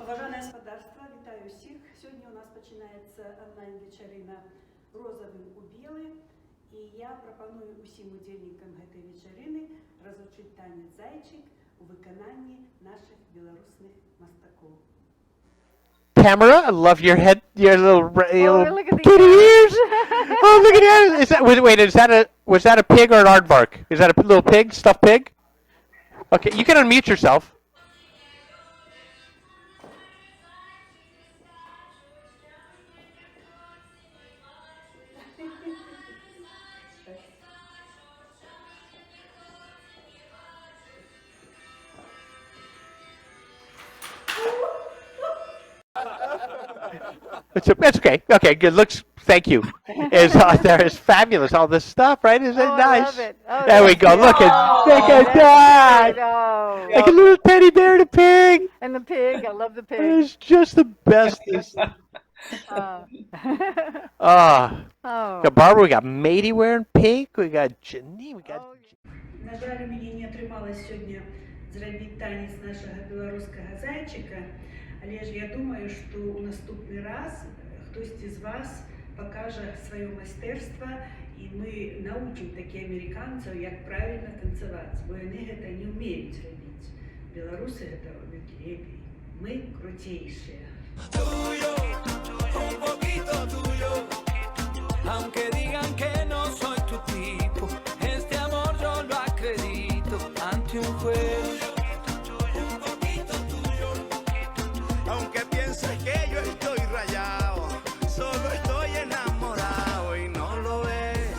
Поважане господарство, вітаю всіх. Сьогодні у нас починається онлайн-вечерина «Розовим у білий». І я пропоную усім удільникам цієї вечерини розучити танець «Зайчик» у виконанні наших білорусних мастаків. Camera, I love your head, your little Look at the kitty ears. ears. Oh, look at that! Is that wait? Was that a pig or an aardvark? Is that a little pig, stuffed pig? Okay, you can unmute yourself. It's okay. Okay, good. Looks. Thank you. There is fabulous. All this stuff, right? Isn't it Oh, I nice? love it. Oh, There we that's go. Look at that's that. great. Oh. Like a little teddy bear and a pig. And the pig, I love the pig. It's just the best. Oh. Got Barbara, we got Matey wearing pink, we got Janine, we got... На жаль, мені не отрималось сьогодні зробити танець нашого білоруського зайчика, але ж я думаю, що у наступний раз хтось із вас покаже своє майстерство і ми научимо таких американців, як правильно танцювати, бо вони це не вміють робити. Білоруси це роблять лепей. Ми крутейші. Un poquito tuyo, aunque digan que no soy tu tipo, este amor yo lo acredito ante un juez. Un poquito tuyo, aunque pienses que yo estoy rayado, solo estoy enamorado y no lo ves.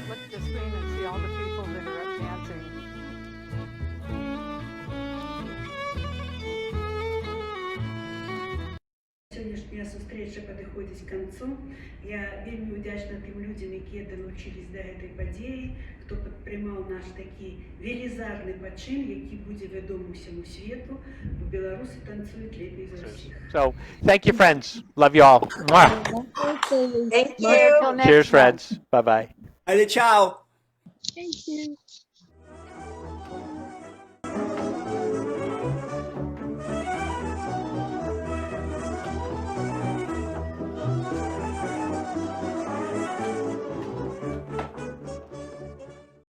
Look at the screen and see all the people that are up dancing. Сьогоднішня зустріча підходить к концу. Я вельми вдячна тим людям, які долучились до цієї події, хто підтримав наш такий велізарний почин, який буде відомий всьому світу, бо білоруси танцюють лепей за всіх. So, thank you, friends. Love you all. Mwah. Thank Till you. next Cheers, time. friends. Bye-bye. Allez, ciao! Thank you.